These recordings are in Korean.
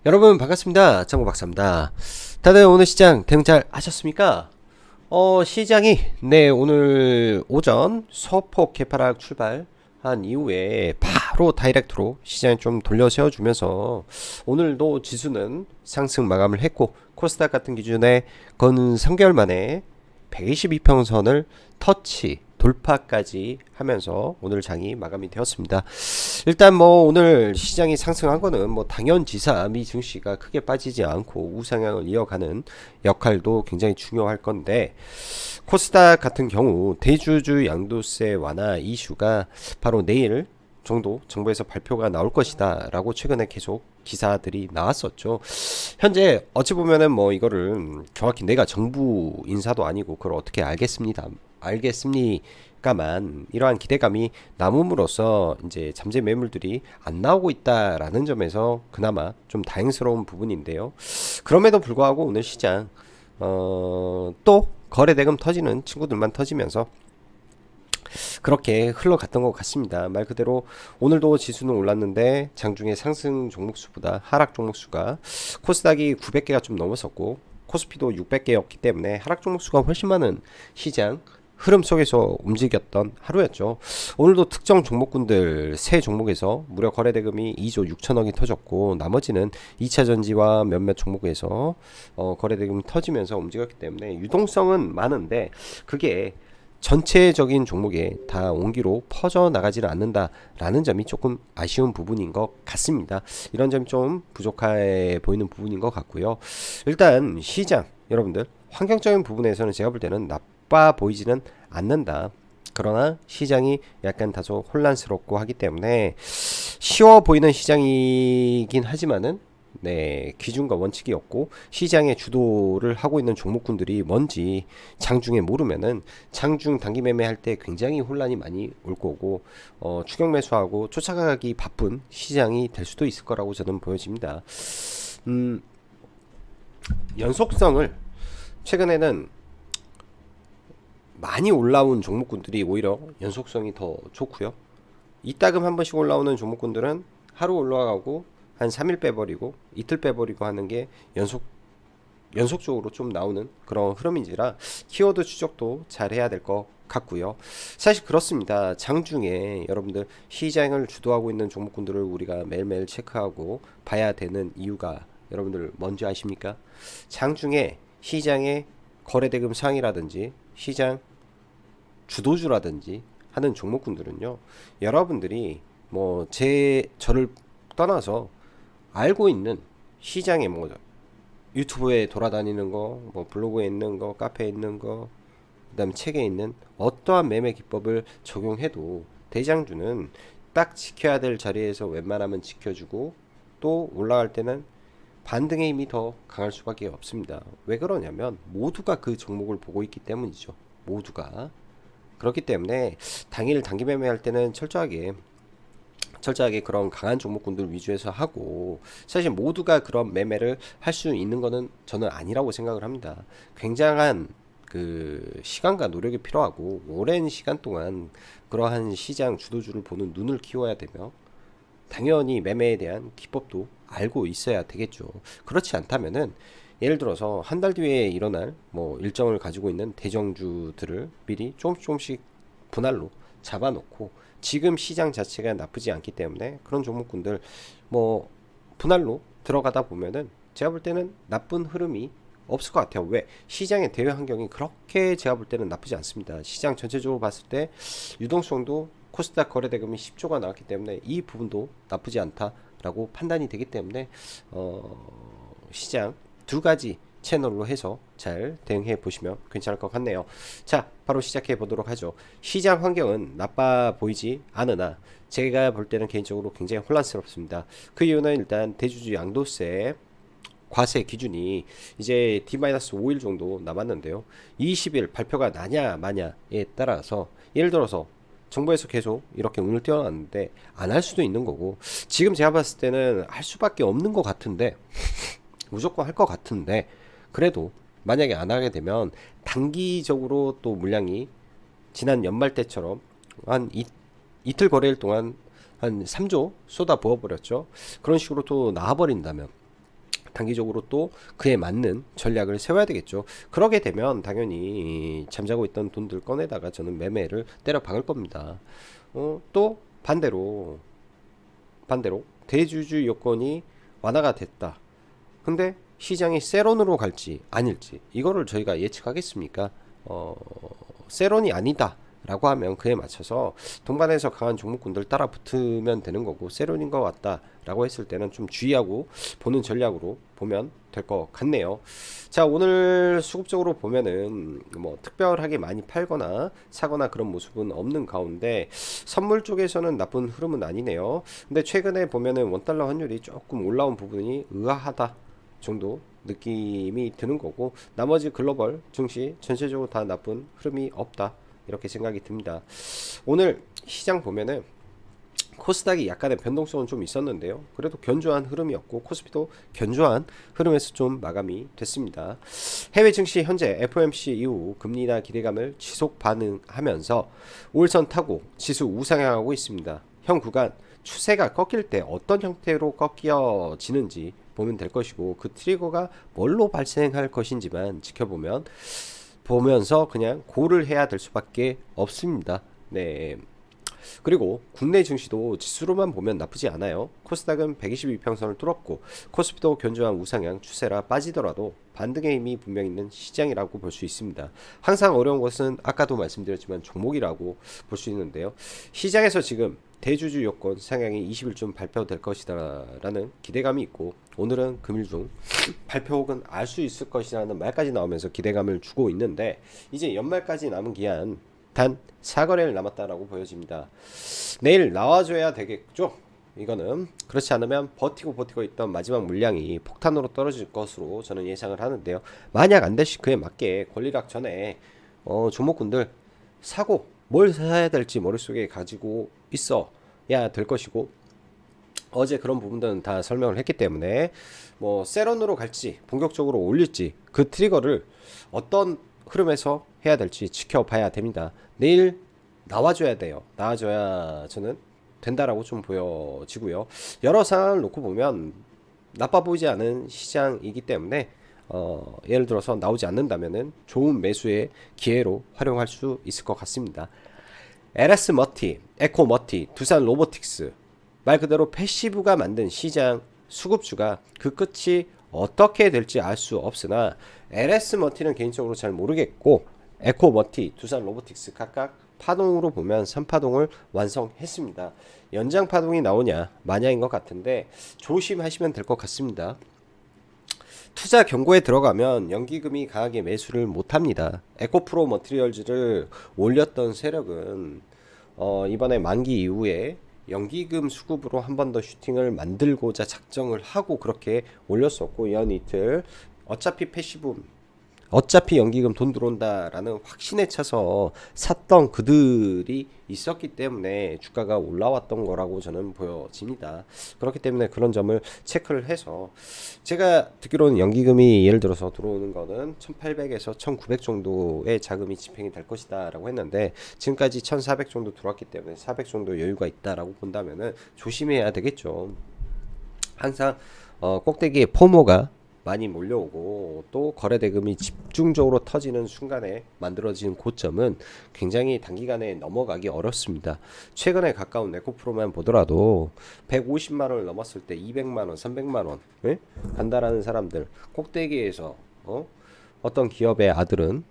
여러분 반갑습니다. 장구 박사입니다. 다들 오늘 시장 대응 잘 하셨습니까? 시장이 오늘 오전 소폭 개파락 출발한 이후에 바로 다이렉트로 시장이 좀 돌려 세워주면서 오늘도 지수는 상승 마감을 했고 코스닥 같은 기준에 건 3개월 만에 122평선을 터치 돌파까지 하면서 오늘 장이 마감이 되었습니다. 일단 뭐 오늘 시장이 상승한 거는 뭐 당연지사 미 증시가 크게 빠지지 않고 우상향을 이어가는 역할도 굉장히 중요할 건데, 코스닥 같은 경우 대주주 양도세 완화 이슈가 바로 내일 정도 정부에서 발표가 나올 것이다 라고 최근에 계속 기사들이 나왔었죠. 현재 어찌 보면은 뭐 이거를 정확히 내가 정부 인사도 아니고 그걸 어떻게 알겠습니까만 이러한 기대감이 남음으로써 이제 잠재 매물들이 안 나오고 있다라는 점에서 그나마 좀 다행스러운 부분인데요. 그럼에도 불구하고 오늘 시장 또 거래대금 터지는 친구들만 터지면서 그렇게 흘러갔던 것 같습니다. 말 그대로 오늘도 지수는 올랐는데 장중에 상승 종목수보다 하락 종목수가 코스닥이 900개가 좀 넘었었고 코스피도 600개였기 때문에 하락 종목수가 훨씬 많은 시장 흐름 속에서 움직였던 하루였죠. 오늘도 특정 종목군들 세 종목에서 무려 거래대금이 2조 6천억이 터졌고 나머지는 2차전지와 몇몇 종목에서 거래대금이 터지면서 움직였기 때문에 유동성은 많은데 그게 전체적인 종목에 다 온기로 퍼져나가지는 않는다라는 점이 조금 아쉬운 부분인 것 같습니다. 이런 점이 좀 부족해 보이는 부분인 것 같고요. 일단 시장 여러분들 환경적인 부분에서는 제가 볼 때는 나빠 보이지는 않는다. 그러나 시장이 약간 다소 혼란스럽고 하기 때문에 쉬워 보이는 시장이긴 하지만은 기준과 원칙이 없고 시장의 주도를 하고 있는 종목군들이 뭔지 장중에 모르면은 장중 단기 매매할 때 굉장히 혼란이 많이 올 거고 추격 매수하고 쫓아가기 바쁜 시장이 될 수도 있을 거라고 저는 보여집니다. 음, 연속성을 최근에는 많이 올라온 종목군들이 오히려 연속성이 더 좋고요. 이따금 한 번씩 올라오는 종목군들은 하루 올라가고 한 3일 빼버리고 이틀 빼버리고 하는 게 연속적으로 좀 나오는 그런 흐름인지라 키워드 추적도 잘 해야 될 것 같고요. 사실 그렇습니다. 장중에 여러분들 시장을 주도하고 있는 종목군들을 우리가 매일매일 체크하고 봐야 되는 이유가 여러분들 뭔지 아십니까? 장중에 시장의 거래대금 상이라든지 시장 주도주라든지 하는 종목군들은요, 여러분들이 뭐 저를 떠나서 알고 있는 시장에 뭐 유튜브에 돌아다니는 거, 뭐 블로그에 있는 거, 카페에 있는 거, 그다음 책에 있는 어떠한 매매 기법을 적용해도 대장주는 딱 지켜야 될 자리에서 웬만하면 지켜주고 또 올라갈 때는 반등의 힘이 더 강할 수밖에 없습니다. 왜 그러냐면 모두가 그 종목을 보고 있기 때문이죠. 모두가. 그렇기 때문에 당일 단기 매매할 때는 철저하게 그런 강한 종목군들 위주에서 하고, 사실 모두가 그런 매매를 할 수 있는 거는 저는 아니라고 생각을 합니다. 굉장한 그 시간과 노력이 필요하고 오랜 시간 동안 그러한 시장 주도주를 보는 눈을 키워야 되며 당연히 매매에 대한 기법도 알고 있어야 되겠죠. 그렇지 않다면은 예를 들어서 한 달 뒤에 일어날 뭐 일정을 가지고 있는 대정주들을 미리 조금씩 분할로 잡아놓고 지금 시장 자체가 나쁘지 않기 때문에 그런 종목군들 뭐 분할로 들어가다 보면은 제가 볼 때는 나쁜 흐름이 없을 것 같아요. 왜? 시장의 대외 환경이 그렇게 제가 볼 때는 나쁘지 않습니다. 시장 전체적으로 봤을 때 유동성도 코스닥 거래대금이 10조가 나왔기 때문에 이 부분도 나쁘지 않다라고 판단이 되기 때문에 시장 두 가지 채널로 해서 잘 대응해 보시면 괜찮을 것 같네요. 자, 바로 시작해 보도록 하죠. 시장 환경은 나빠 보이지 않으나 제가 볼 때는 개인적으로 굉장히 혼란스럽습니다. 그 이유는 일단 대주주 양도세 과세 기준이 이제 D-5일 정도 남았는데요. 20일 발표가 나냐 마냐에 따라서 예를 들어서 정부에서 계속 이렇게 운을 띄워놨는데 안 할 수도 있는 거고, 지금 제가 봤을 때는 할 수밖에 없는 것 같은데 무조건 할 것 같은데 그래도 만약에 안 하게 되면 단기적으로 또 물량이 지난 연말 때처럼 한 이틀 거래일 동안 한 3조 쏟아 부어버렸죠. 그런 식으로 또 나와버린다면 단기적으로 또 그에 맞는 전략을 세워야 되겠죠. 그러게 되면 당연히 잠자고 있던 돈들 꺼내다가 저는 매매를 때려 박을 겁니다. 또 반대로 대주주 요건이 완화가 됐다. 근데 시장이 세론으로 갈지 아닐지 이거를 저희가 예측하겠습니까? 세론이 아니다 라고 하면 그에 맞춰서 동반해서 강한 종목군들 따라 붙으면 되는 거고, 세론인 것 같다 라고 했을 때는 좀 주의하고 보는 전략으로 보면 될 것 같네요. 자, 오늘 수급적으로 보면은 뭐 특별하게 많이 팔거나 사거나 그런 모습은 없는 가운데 선물 쪽에서는 나쁜 흐름은 아니네요. 근데 최근에 보면은 원달러 환율이 조금 올라온 부분이 의아하다 정도 느낌이 드는 거고, 나머지 글로벌 증시 전체적으로 다 나쁜 흐름이 없다 이렇게 생각이 듭니다. 오늘 시장 보면은 코스닥이 약간의 변동성은 좀 있었는데요, 그래도 견조한 흐름이었고 코스피도 견조한 흐름에서 좀 마감이 됐습니다. 해외 증시 현재 FOMC 이후 금리 인하 기대감을 지속 반응하면서 5일선 타고 지수 우상향하고 있습니다. 현 구간 추세가 꺾일 때 어떤 형태로 꺾여지는지 보면 될 것이고, 그 트리거가 뭘로 발생할 것인지만 보면서 그냥 고를 해야 될 수밖에 없습니다. 네. 그리고 국내 증시도 지수로만 보면 나쁘지 않아요. 코스닥은 122평선을 뚫었고 코스피도 견조한 우상향 추세라 빠지더라도 반등의 힘이 분명 있는 시장이라고 볼 수 있습니다. 항상 어려운 것은 아까도 말씀드렸지만 종목이라고 볼 수 있는데요. 시장에서 지금 대주주 요건 상향이 20일쯤 발표될 것이다 라는 기대감이 있고, 오늘은 금일 중 발표 혹은 알 수 있을 것이라는 말까지 나오면서 기대감을 주고 있는데, 이제 연말까지 남은 기한 단 4거래일 남았다라고 보여집니다. 내일 나와줘야 되겠죠. 이거는 그렇지 않으면 버티고 있던 마지막 물량이 폭탄으로 떨어질 것으로 저는 예상을 하는데요. 만약 안 될 시 그에 맞게 권리락 전에 종목군들 사고 뭘 사야 될지 머릿속에 가지고 있어야 될 것이고, 어제 그런 부분들은 다 설명을 했기 때문에 뭐 세런으로 갈지 본격적으로 올릴지 그 트리거를 어떤 흐름에서 해야 될지 지켜봐야 됩니다. 내일 나와줘야 돼요. 나와줘야 저는 된다라고 좀 보여지고요. 여러 상황을 놓고 보면 나빠 보이지 않은 시장이기 때문에 예를 들어서 나오지 않는다면은 좋은 매수의 기회로 활용할 수 있을 것 같습니다. LS 머티, 에코 머티, 두산 로보틱스, 말 그대로 패시브가 만든 시장 수급주가 그 끝이 어떻게 될지 알 수 없으나 LS 머티는 개인적으로 잘 모르겠고, 에코 머티, 두산 로보틱스 각각 파동으로 보면 3파동을 완성했습니다. 연장 파동이 나오냐 마냐인 것 같은데 조심하시면 될 것 같습니다. 투자 경고에 들어가면 연기금이 강하게 매수를 못합니다. 에코프로 머티리얼즈를 올렸던 세력은 이번에 만기 이후에 연기금 수급으로 한 번 더 슈팅을 만들고자 작정을 하고 그렇게 올렸었고, 연 이틀 어차피 연기금 돈 들어온다라는 확신에 차서 샀던 그들이 있었기 때문에 주가가 올라왔던 거라고 저는 보여집니다. 그렇기 때문에 그런 점을 체크를 해서, 제가 듣기로는 연기금이 예를 들어서 들어오는 거는 1800에서 1900 정도의 자금이 집행이 될 것이다 라고 했는데, 지금까지 1400 정도 들어왔기 때문에 400 정도 여유가 있다라고 본다면은 조심해야 되겠죠. 항상 꼭대기에 포모가 많이 몰려오고 또 거래대금이 집중적으로 터지는 순간에 만들어진 고점은 굉장히 단기간에 넘어가기 어렵습니다. 최근에 가까운 에코프로만 보더라도 150만원을 넘었을 때 200만원, 300만원 간다라는 사람들, 꼭대기에서 어떤 기업의 아들은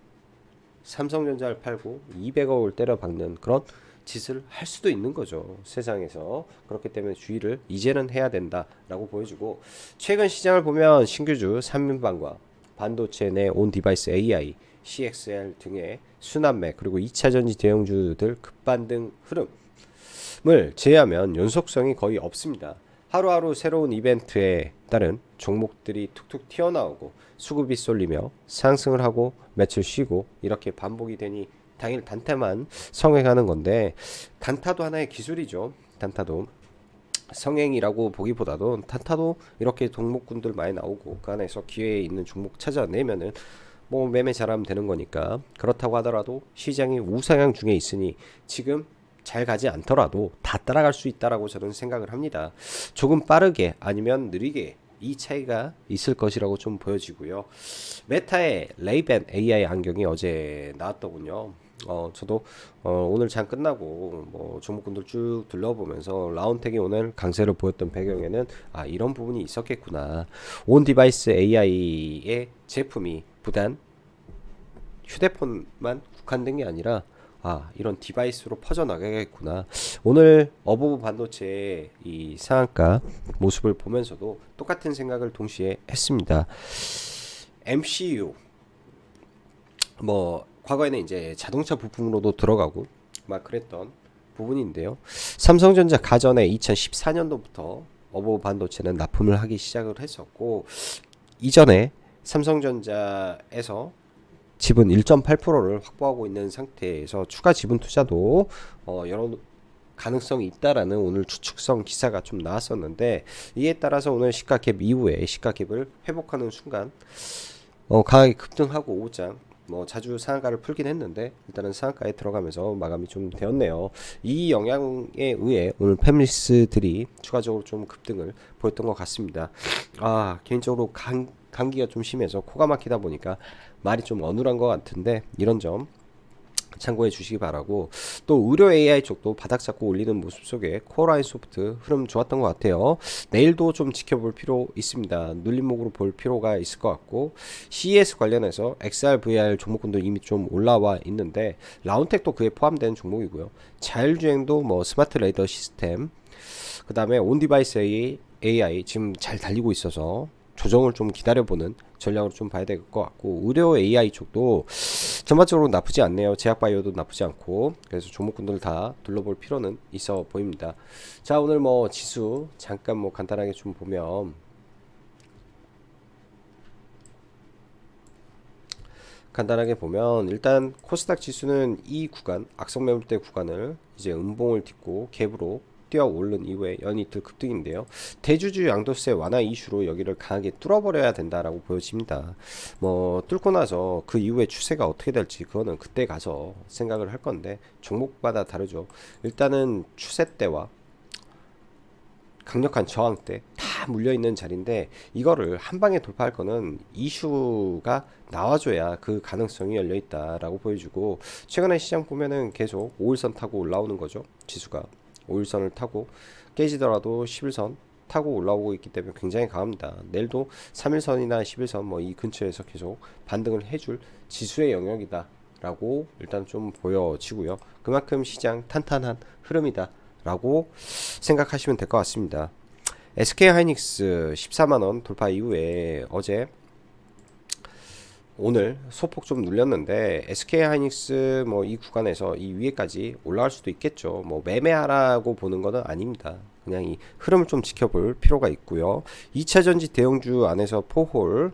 삼성전자를 팔고 200억을 때려박는 그런 짓을 할 수도 있는 거죠, 세상에서. 그렇기 때문에 주의를 이제는 해야 된다라고 보여주고, 최근 시장을 보면 신규주 3인방과 반도체 내 온 디바이스 AI, CXL 등의 순환매 그리고 2차전지 대형주들 급반등 흐름을 제외하면 연속성이 거의 없습니다. 하루하루 새로운 이벤트에 따른 종목들이 툭툭 튀어나오고 수급이 쏠리며 상승을 하고 며칠 쉬고 이렇게 반복이 되니 당일 단타만 성행하는 건데, 단타도 하나의 기술이죠. 단타도 성행이라고 보기보다도 단타도 이렇게 종목군들 많이 나오고 그 안에서 기회에 있는 종목 찾아내면은 뭐 매매 잘하면 되는 거니까. 그렇다고 하더라도 시장이 우상향 중에 있으니 지금 잘 가지 않더라도 다 따라갈 수 있다라고 저는 생각을 합니다. 조금 빠르게 아니면 느리게 이 차이가 있을 것이라고 좀 보여지고요. 메타의 레이밴 AI 안경이 어제 나왔더군요. 저도 오늘 장 끝나고 뭐 종목군들 쭉 둘러보면서 라운텍이 오늘 강세를 보였던 배경에는 이런 부분이 있었겠구나. 온 디바이스 AI의 제품이 부단 휴대폰만 국한된 게 아니라 이런 디바이스로 퍼져나가겠구나. 오늘 어버브 반도체의 이 상한가 모습을 보면서도 똑같은 생각을 동시에 했습니다. MCU 뭐 과거에는 이제 자동차 부품으로도 들어가고 막 그랬던 부분인데요. 삼성전자 가전에 2014년도부터 어버브 반도체는 납품을 하기 시작을 했었고, 이전에 삼성전자에서 지분 1.8%를 확보하고 있는 상태에서 추가 지분 투자도 여러 가능성이 있다라는 오늘 추측성 기사가 좀 나왔었는데, 이에 따라서 오늘 시가갭 이후에 시가갭을 회복하는 순간 강하게 급등하고 오장 뭐 자주 상한가를 풀긴 했는데 일단은 상한가에 들어가면서 마감이 좀 되었네요. 이 영향에 의해 오늘 패밀리스들이 추가적으로 좀 급등을 보였던 것 같습니다. 개인적으로 감기가 좀 심해서 코가 막히다 보니까 말이 좀 어눌한 것 같은데 이런 점 참고해 주시기 바라고, 또 의료 AI 쪽도 바닥 잡고 올리는 모습 속에 코어라인 소프트 흐름 좋았던 것 같아요. 내일도 좀 지켜볼 필요 있습니다. 눌림목으로 볼 필요가 있을 것 같고, CES 관련해서 XR, VR 종목군도 이미 좀 올라와 있는데 라운텍도 그에 포함된 종목이고요. 자율주행도 뭐 스마트 레이더 시스템, 그 다음에 온디바이스 AI 지금 잘 달리고 있어서 조정을 좀 기다려보는 전략으로 좀 봐야 될 것 같고, 의료 AI 쪽도 전반적으로 나쁘지 않네요. 제약바이오도 나쁘지 않고, 그래서 종목군들 다 둘러볼 필요는 있어 보입니다. 자, 오늘 뭐 지수 잠깐 뭐 간단하게 좀 보면, 일단 코스닥 지수는 이 구간 악성 매물대 구간을 이제 음봉을 딛고 갭으로 뛰어 오른 이후에 연이틀 급등인데요. 대주주 양도세 완화 이슈로 여기를 강하게 뚫어버려야 된다라고 보여집니다. 뭐 뚫고 나서 그 이후에 추세가 어떻게 될지 그거는 그때 가서 생각을 할 건데, 종목마다 다르죠. 일단은 추세 때와 강력한 저항 때 다 물려있는 자리인데, 이거를 한 방에 돌파할 거는 이슈가 나와줘야 그 가능성이 열려있다라고 보여주고, 최근에 시장 보면은 계속 5일선 타고 올라오는 거죠. 지수가 5일선을 타고 깨지더라도 11선 타고 올라오고 있기 때문에 굉장히 강합니다. 내일도 3일선이나 11선 뭐 이 근처에서 계속 반등을 해줄 지수의 영역이다 라고 일단 좀 보여지고요. 그만큼 시장 탄탄한 흐름이다 라고 생각하시면 될 것 같습니다. SK하이닉스 14만원 돌파 이후에 오늘 소폭 좀 눌렸는데, SK하이닉스 뭐 이 구간에서 이 위에까지 올라갈 수도 있겠죠. 뭐 매매하라고 보는 거는 아닙니다. 그냥 이 흐름을 좀 지켜볼 필요가 있고요. 2차전지 대형주 안에서 포홀,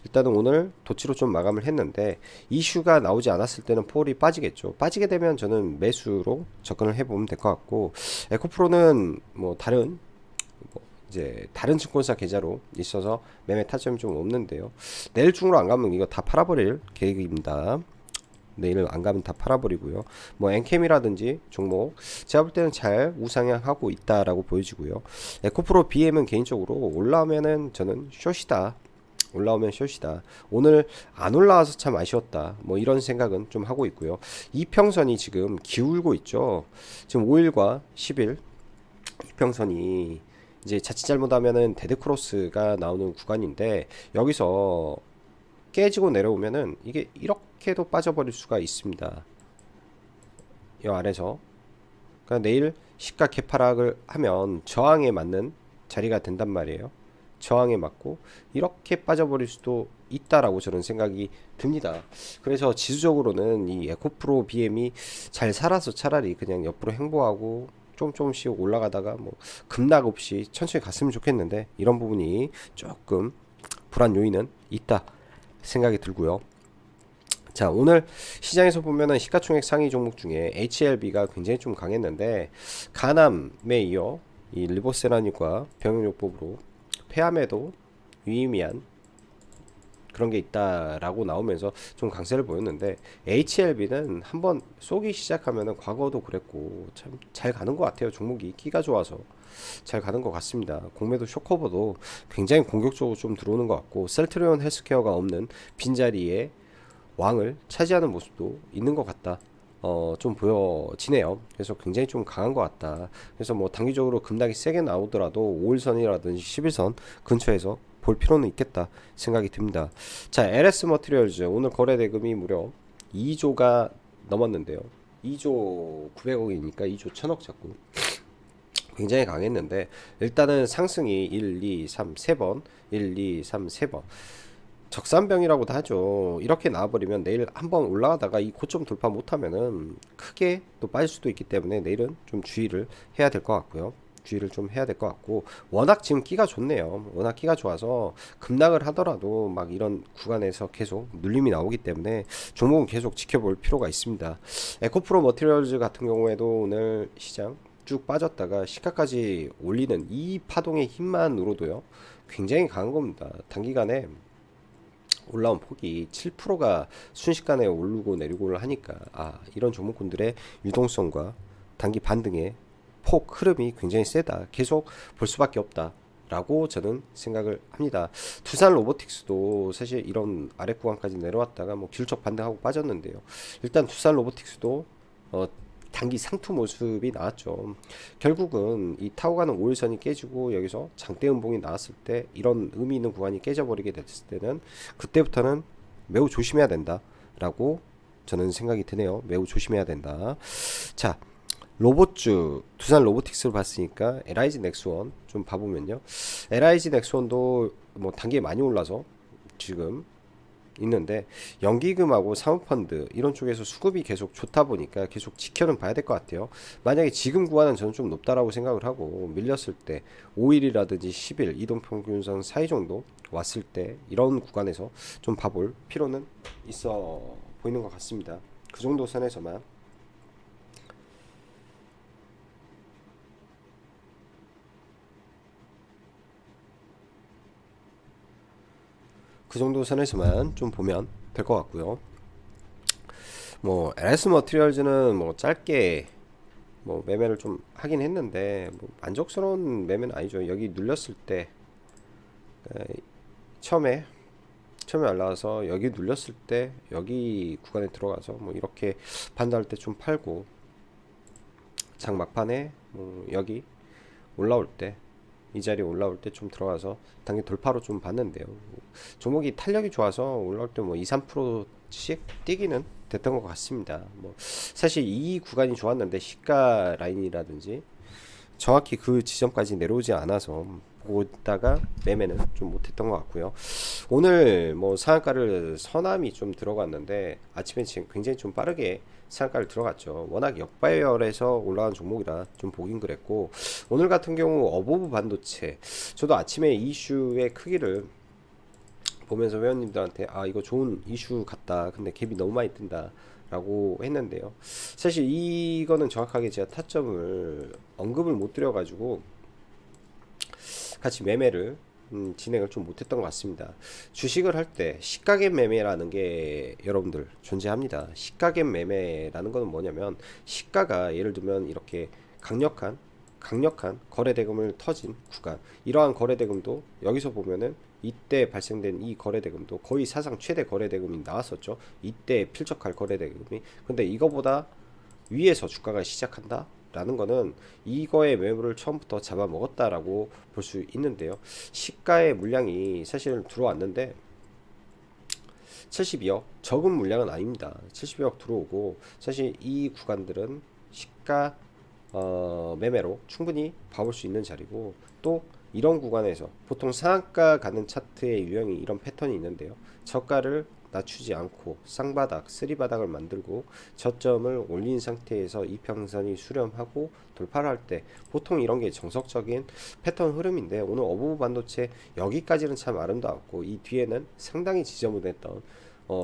일단은 오늘 도치로 좀 마감을 했는데, 이슈가 나오지 않았을 때는 포홀이 빠지겠죠. 빠지게 되면 저는 매수로 접근을 해보면 될 것 같고, 에코프로는 뭐 이제 다른 증권사 계좌로 있어서 매매 타점이 좀 없는데요. 내일 중으로 안 가면 이거 다 팔아버릴 계획입니다. 내일 안 가면 다 팔아버리고요. 뭐 엔캠이라든지 종목 제가 볼 때는 잘 우상향하고 있다라고 보여지고요. 에코프로 BM은 개인적으로 올라오면은 저는 숏이다. 올라오면 숏이다. 오늘 안 올라와서 참 아쉬웠다. 뭐 이런 생각은 좀 하고 있고요. 이평선이 지금 기울고 있죠. 지금 5일과 10일 이평선이 이제 자칫 잘못하면은 데드크로스가 나오는 구간인데, 여기서 깨지고 내려오면은 이게 이렇게도 빠져버릴 수가 있습니다. 이 아래서. 그러니까 내일 시가 개파락을 하면 저항에 맞는 자리가 된단 말이에요. 저항에 맞고 이렇게 빠져버릴 수도 있다라고 저는 생각이 듭니다. 그래서 지수적으로는 이 에코프로 BM이 잘 살아서 차라리 그냥 옆으로 행보하고 조금씩 올라가다가 뭐 급락 없이 천천히 갔으면 좋겠는데, 이런 부분이 조금 불안 요인은 있다 생각이 들고요. 자, 오늘 시장에서 보면은 시가총액 상위 종목 중에 HLB가 굉장히 좀 강했는데, 간암에 이어 이 리보세라닌과 병용요법으로 폐암에도 유의미한 그런 게 있다라고 나오면서 좀 강세를 보였는데 HLB는 한번 쏘기 시작하면은 과거도 그랬고 참 잘 가는 것 같아요. 종목이 끼가 좋아서 잘 가는 것 같습니다. 공매도 쇼커버도 굉장히 공격적으로 좀 들어오는 것 같고 셀트리온 헬스케어가 없는 빈자리에 왕을 차지하는 모습도 있는 것 같다. 좀 보여지네요. 그래서 굉장히 좀 강한 것 같다. 그래서 뭐 단기적으로 급락이 세게 나오더라도 5일선이라든지 11선 근처에서 볼 필요는 있겠다 생각이 듭니다. 자, LS 머티리얼즈 오늘 거래 대금이 무려 2조가 넘었는데요. 2조 900억이니까 2조 1000억 잡고 굉장히 강했는데 일단은 상승이 1, 2, 3, 3번 1, 2, 3, 3번 적산병이라고도 하죠. 이렇게 나와버리면 내일 한번 올라가다가 이 고점 돌파 못하면은 크게 또 빠질 수도 있기 때문에 내일은 좀 주의를 해야 될 것 같고요. 주의를 좀 해야 될 것 같고 워낙 지금 끼가 좋네요. 워낙 끼가 좋아서 급락을 하더라도 막 이런 구간에서 계속 눌림이 나오기 때문에 종목은 계속 지켜볼 필요가 있습니다. 에코프로 머티리얼즈 같은 경우에도 오늘 시장 쭉 빠졌다가 시가까지 올리는 이 파동의 힘만으로도요 굉장히 강한 겁니다. 단기간에 올라온 폭이 7%가 순식간에 오르고 내리고를 하니까 이런 종목군들의 유동성과 단기 반등의 폭 흐름이 굉장히 세다. 계속 볼 수밖에 없다. 라고 저는 생각을 합니다. 두산 로보틱스도 사실 이런 아래 구간까지 내려왔다가 뭐 길적 반등하고 빠졌는데요. 일단 두산 로보틱스도 단기 상투 모습이 나왔죠. 결국은 이 타고 가는 5일선이 깨지고 여기서 장대 음봉이 나왔을 때 이런 의미 있는 구간이 깨져버리게 됐을 때는 그때부터는 매우 조심해야 된다라고 저는 생각이 드네요. 매우 조심해야 된다. 자, 로봇주 두산 로보틱스를 봤으니까 LIG 넥스원 좀 봐보면요. LIG 넥스원도 뭐 단기에 많이 올라서 지금 있는데 연기금하고 사모펀드 이런 쪽에서 수급이 계속 좋다 보니까 계속 지켜는 봐야 될 것 같아요. 만약에 지금 구간은 저는 좀 높다라고 생각을 하고 밀렸을 때 5일이라든지 10일 이동평균선 사이 정도 왔을 때 이런 구간에서 좀 봐볼 필요는 있어 보이는 것 같습니다. 그 정도 선에서만 그 정도 선에서만 좀 보면 될 것 같고요. 뭐 LS 머티리얼즈는 뭐 짧게 뭐 매매를 좀 하긴 했는데 뭐 만족스러운 매매는 아니죠. 여기 눌렸을 때 처음에 올라와서 여기 눌렸을 때 여기 구간에 들어가서 뭐 이렇게 반등할 때 좀 팔고 장 막판에 뭐 여기 올라올 때 이 자리에 올라올 때 좀 들어가서 단기 돌파로 좀 봤는데요. 종목이 탄력이 좋아서 올라올 때 뭐 2, 3%씩 뛰기는 됐던 것 같습니다. 뭐 사실 이 구간이 좋았는데 시가 라인이라든지 정확히 그 지점까지 내려오지 않아서 보고 있다가 매매는 좀 못했던 것 같고요. 오늘 뭐 상한가를 서남이 좀 들어갔는데 아침에 지금 굉장히 좀 빠르게 상한가를 들어갔죠. 워낙 역배열에서 올라간 종목이라 좀 보긴 그랬고 오늘 같은 경우 어보브 반도체 저도 아침에 이슈의 크기를 보면서 회원님들한테 이거 좋은 이슈 같다. 근데 갭이 너무 많이 뜬다. 라고 했는데요. 사실 이거는 정확하게 제가 타점을 언급을 못 드려가지고 같이 매매를 진행을 좀 못했던 것 같습니다. 주식을 할 때 시가갭 매매라는 게 여러분들 존재합니다. 시가갭 매매라는 것은 뭐냐면 시가가 예를 들면 이렇게 강력한 거래대금을 터진 구간 이러한 거래대금도 여기서 보면은 이때 발생된 이 거래대금도 거의 사상 최대 거래대금이 나왔었죠. 이때 필적할 거래대금이 근데 이거보다 위에서 주가가 시작한다 라는 거는 이거의 매물을 처음부터 잡아먹었다라고 볼 수 있는데요. 시가의 물량이 사실 들어왔는데 72억 적은 물량은 아닙니다. 72억 들어오고 사실 이 구간들은 시가 매매로 충분히 봐볼 수 있는 자리고 또 이런 구간에서 보통 상한가 가는 차트의 유형이 이런 패턴이 있는데요. 저가를 낮추지 않고 쌍바닥, 쓰리바닥을 만들고 저점을 올린 상태에서 이평선이 수렴하고 돌파를 할 때 보통 이런 게 정석적인 패턴 흐름인데 오늘 어부부 반도체 여기까지는 참 아름다웠고 이 뒤에는 상당히 지저분했던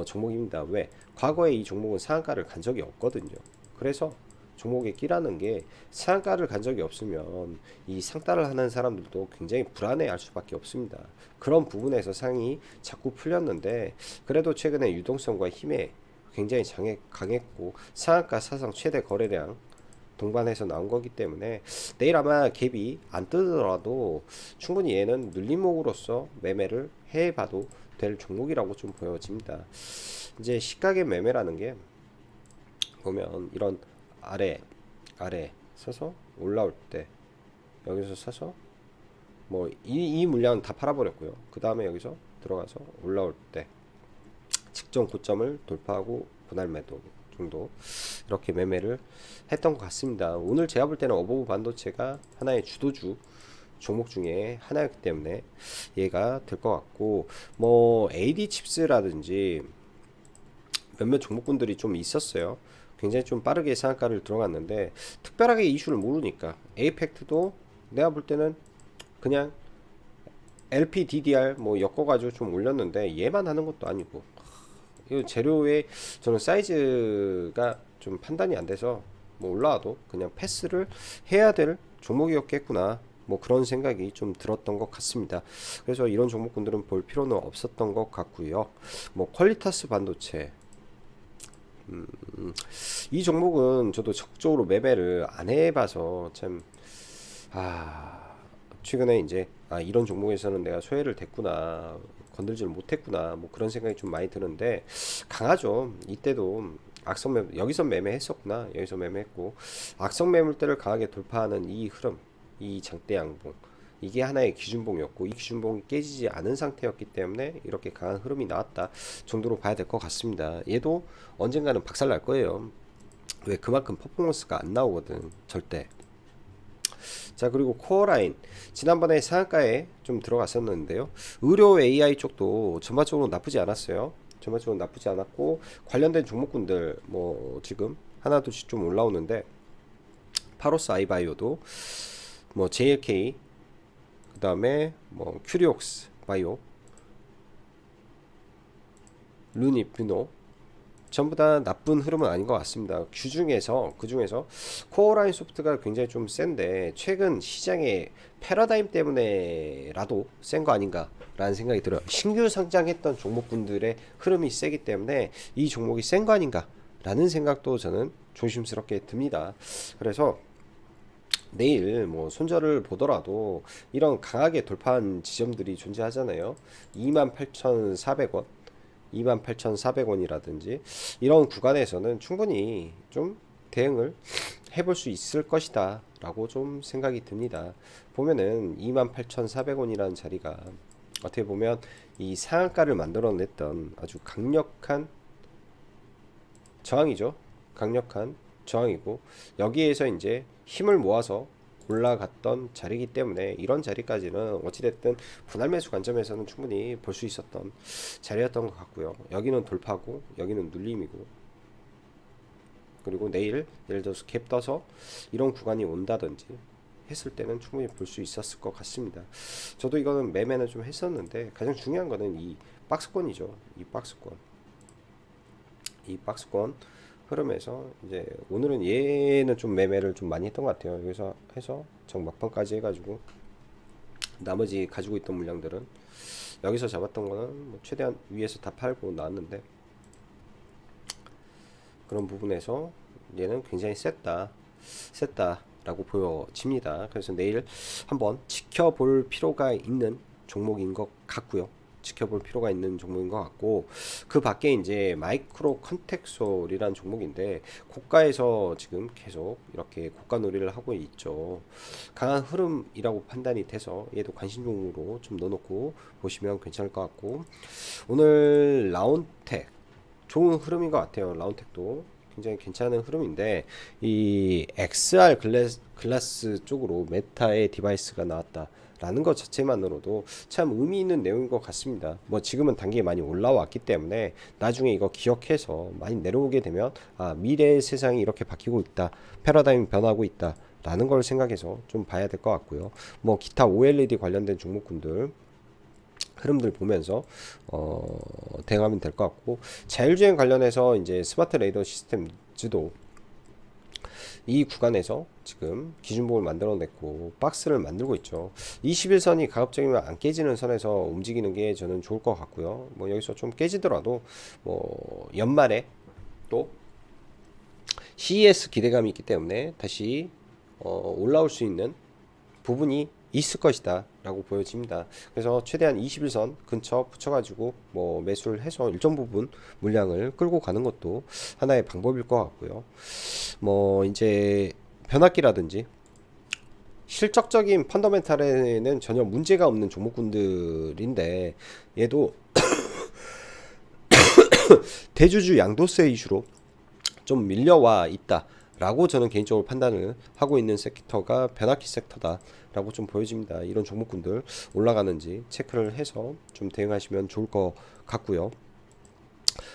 종목입니다. 왜? 과거에 이 종목은 상한가를 간 적이 없거든요. 그래서 종목에 끼라는 게 상한가를 간 적이 없으면 이 상따를 하는 사람들도 굉장히 불안해할 수밖에 없습니다. 그런 부분에서 상이 자꾸 풀렸는데 그래도 최근에 유동성과 힘에 굉장히 강했고 상한가 사상 최대 거래량 동반해서 나온 거기 때문에 내일 아마 갭이 안 뜨더라도 충분히 얘는 눌림목으로서 매매를 해봐도 될 종목이라고 좀 보여집니다. 이제 시가의 매매라는 게 보면 이런 아래 서서 올라올 때 여기서 사서 뭐 이 물량은 다 팔아버렸고요. 그 다음에 여기서 들어가서 올라올 때 직전 고점을 돌파하고 분할 매도 정도 이렇게 매매를 했던 것 같습니다. 오늘 제가 볼 때는 어버브 반도체가 하나의 주도주 종목 중에 하나였기 때문에 얘가 될 것 같고 뭐 AD 칩스라든지 몇몇 종목군들이 좀 있었어요. 굉장히 좀 빠르게 상한가를 들어갔는데 특별하게 이슈를 모르니까 에이펙트도 내가 볼 때는 그냥 LPDDR 뭐 엮어가지고 좀 올렸는데 얘만 하는 것도 아니고 이 재료의 저는 사이즈가 좀 판단이 안 돼서 뭐 올라와도 그냥 패스를 해야 될 종목이었겠구나 뭐 그런 생각이 좀 들었던 것 같습니다. 그래서 이런 종목군들은 볼 필요는 없었던 것 같고요. 뭐 퀄리타스 반도체 이 종목은 저도 적극적으로 매매를 안 해봐서 참 최근에 이제 이런 종목에서는 내가 소외를 됐구나 건들지를 못했구나 뭐 그런 생각이 좀 많이 드는데 강하죠. 이때도 악성 매매 여기서 매매했었구나 여기서 매매했고 악성 매물대를 강하게 돌파하는 이 흐름 이 장대 양봉 이게 하나의 기준봉이었고 이 기준봉이 깨지지 않은 상태였기 때문에 이렇게 강한 흐름이 나왔다 정도로 봐야 될 것 같습니다. 얘도 언젠가는 박살 날 거예요. 왜 그만큼 퍼포먼스가 안 나오거든 절대. 자 그리고 코어라인 지난번에 상한가에 좀 들어갔었는데요. 의료 AI 쪽도 전반적으로 나쁘지 않았어요. 전반적으로 나쁘지 않았고 관련된 종목군들 뭐 지금 하나둘씩 좀 올라오는데 파로스 아이바이오도 뭐 JLK 그 다음에 뭐 큐리옥스 바이오 루니피노 전부 다 나쁜 흐름은 아닌 것 같습니다. 그 중에서 코어라인 소프트가 굉장히 좀 센데 최근 시장의 패러다임 때문에라도 센 거 아닌가 라는 생각이 들어요. 신규 상장했던 종목군들의 흐름이 세기 때문에 이 종목이 센 거 아닌가 라는 생각도 저는 조심스럽게 듭니다. 그래서 내일 뭐 손절을 보더라도 이런 강하게 돌파한 지점들이 존재하잖아요. 28,400원 28,400원이라든지 이런 구간에서는 충분히 좀 대응을 해볼 수 있을 것이다 라고 좀 생각이 듭니다. 보면은 28,400원이라는 자리가 어떻게 보면 이 상한가를 만들어냈던 아주 강력한 저항이죠. 강력한 저항이고 여기에서 이제 힘을 모아서 올라갔던 자리이기 때문에 이런 자리까지는 어찌됐든 분할 매수 관점에서는 충분히 볼 수 있었던 자리였던 것 같고요. 여기는 돌파고 여기는 눌림이고 그리고 내일 예를 들어서 갭 떠서 이런 구간이 온다든지 했을 때는 충분히 볼 수 있었을 것 같습니다. 저도 이거는 매매는 좀 했었는데 가장 중요한 거는 이 박스권이죠. 이 박스권 흐름에서 이제 오늘은 얘는 좀 매매를 좀 많이 했던 것 같아요. 여기서 해서 정 막판까지 해가지고 나머지 가지고 있던 물량들은 여기서 잡았던 거는 뭐 최대한 위에서 다 팔고 나왔는데 그런 부분에서 얘는 굉장히 셌다라고 보여집니다. 그래서 내일 한번 지켜볼 필요가 있는 종목인 것 같고요. 지켜볼 필요가 있는 종목인 것 같고 그 밖에 이제 마이크로 컨텍솔이라는 종목인데 고가에서 지금 계속 이렇게 고가 놀이를 하고 있죠. 강한 흐름이라고 판단이 돼서 얘도 관심 종목으로 좀 넣어놓고 보시면 괜찮을 것 같고 오늘 라운텍 좋은 흐름인 것 같아요. 라운텍도 굉장히 괜찮은 흐름인데 이 XR 글라스 쪽으로 메타의 디바이스가 나왔다 라는 것 자체만으로도 참 의미 있는 내용인 것 같습니다. 뭐 지금은 단계에 많이 올라왔기 때문에 나중에 이거 기억해서 많이 내려오게 되면 미래의 세상이 이렇게 바뀌고 있다, 패러다임이 변하고 있다 라는 걸 생각해서 좀 봐야 될 것 같고요. 뭐 기타 OLED 관련된 종목군들 흐름들 보면서 대응하면 될 것 같고 자율주행 관련해서 이제 스마트 레이더 시스템즈도 이 구간에서 지금 기준봉을 만들어냈고 박스를 만들고 있죠. 21선이 가급적이면 안 깨지는 선에서 움직이는 게 저는 좋을 것 같고요. 뭐 여기서 좀 깨지더라도 뭐 연말에 또 CES 기대감이 있기 때문에 다시 올라올 수 있는 부분이 있을 것이다 라고 보여집니다. 그래서 최대한 21선 근처 붙여가지고 뭐 매수를 해서 일정 부분 물량을 끌고 가는 것도 하나의 방법일 것 같고요. 뭐 이제 변압기라든지 실적적인 펀더멘탈에는 전혀 문제가 없는 종목군들인데 얘도 대주주 양도세 이슈로 좀 밀려와 있다라고 저는 개인적으로 판단을 하고 있는 섹터가 변압기 섹터다라고 좀 보여집니다. 이런 종목군들 올라가는지 체크를 해서 좀 대응하시면 좋을 것 같고요.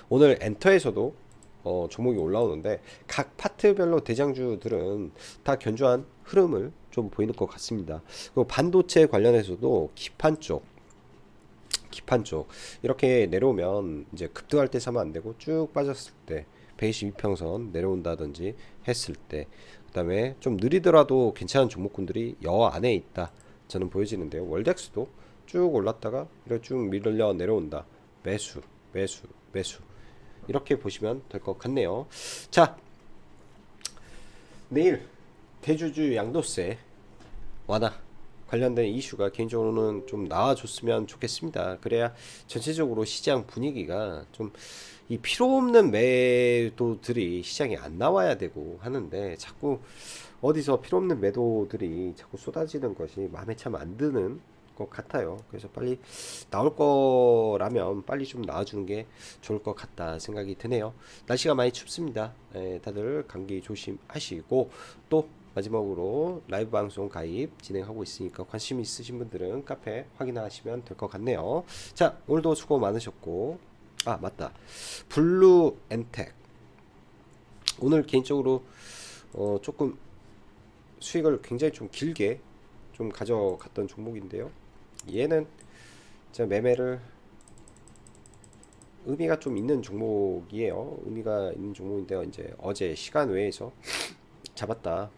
오늘 엔터에서도 종목이 올라오는데 각 파트별로 대장주들은 다 견조한 흐름을 좀 보이는 것 같습니다. 그리고 반도체 관련해서도 기판 쪽 이렇게 내려오면 이제 급등할 때 사면 안 되고 쭉 빠졌을 때 122평선 내려온다든지 했을 때 그다음에 좀 느리더라도 괜찮은 종목군들이 여 안에 있다 저는 보여지는데요. 월덱스도 쭉 올랐다가 이렇게 쭉 밀려 내려온다. 매수 매수 매수 이렇게 보시면 될 것 같네요. 자, 내일 대주주 양도세 완화 관련된 이슈가 개인적으로는 좀 나와줬으면 좋겠습니다. 그래야 전체적으로 시장 분위기가 좀 이 필요 없는 매도들이 시장에 안 나와야 되고 하는데 자꾸 어디서 필요 없는 매도들이 자꾸 쏟아지는 것이 마음에 참 안 드는 것 같아요. 그래서 빨리 나올 거라면 빨리 좀 나와주는 게 좋을 것 같다 생각이 드네요. 날씨가 많이 춥습니다. 다들 감기 조심하시고 또 마지막으로 라이브 방송 가입 진행하고 있으니까 관심 있으신 분들은 카페 확인하시면 될 것 같네요. 자, 오늘도 수고 많으셨고 아 맞다 블루 엔텍 오늘 개인적으로 조금 수익을 굉장히 좀 길게 좀 가져갔던 종목인데요. 얘는 제가 매매를 의미가 좀 있는 종목이에요. 의미가 있는 종목인데요. 이제 어제 시간 외에서 잡았다라고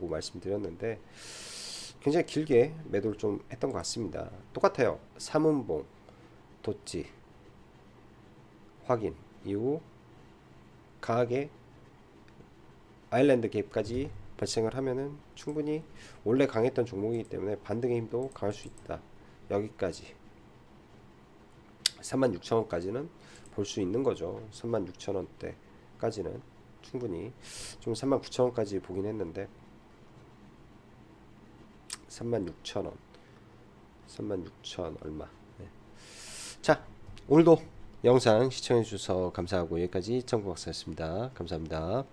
말씀드렸는데 굉장히 길게 매도를 좀 했던 것 같습니다. 똑같아요. 삼은봉 도치 확인 이후 강하게 아일랜드 갭까지 발생을 하면은 충분히 원래 강했던 종목이기 때문에 반등의 힘도 강할 수 있다. 여기까지 36,000원까지는 볼 수 있는 거죠. 36,000원대까지는 충분히 좀 39,000원까지 보긴 했는데 36,000원 36,000 얼마. 네. 자, 오늘도 영상 시청해 주셔서 감사하고 여기까지 정보박사였습니다. 감사합니다.